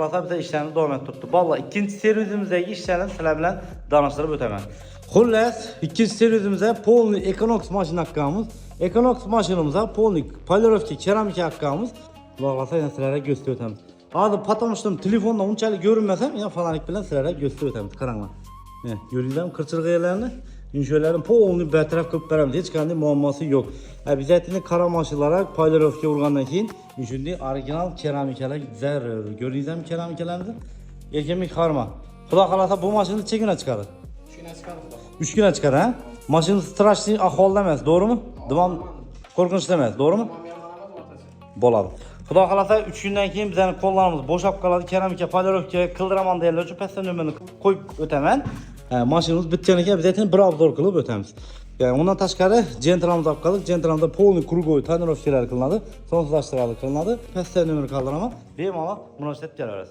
Valla bize işlerini devam ettirdi. Valla ikinci servizimizdeki işlerini sizler bilen danıştırıp ötemem. Xullas, ikinci servizimizde polni Econox maşin hakkımız. Econox maşinimizde polni polirovka keramika hakkımız. Valla sizlere gösterip ötemiz. Adı patlamıştım telefonda unçalı görünmesem ya falanlık bilen sizlere gösterip ötemiz. Karanlar. Görüyorlar kırçırgı yerlerini. İnşaatların polni bertaraf kılıp veremiz. Hiç kendi muamması yok. Biz etini kara maşinlara polirovka vurgandan keyin şimdi orijinal keramikalar güzel görüyorsunuz mu keramikalarımızı? Erkemik harma. Xudo xolasa bu maşını necha kunga chiqadi? 3 güne çıkar mı? 3 kunga chiqadi, ha? Mashina strashniy ahvolda emas, to'g'rimi? Divan qo'rqinchli emas, to'g'rimi? Bo'ladi. Xudo xolasa 3 kundan keyin bizning qo'llarimiz bo'shab qoladi. Keramika, polirovka, qildiraman deganlar uchun pastdan nomerni qo'yib o'taman. Mashinamiz bitganidan keyin biz aytgan bir obzor qilib o'tamiz. Yani ondan tashqari jentramiz olib qoldik. Jentramda polni krugoy tonirovkalar qilinadi, sonsuzlashtiriladi qilinadi. Pastdan nomerni qoldiraman. Bemalol murojaat qilaverasiz.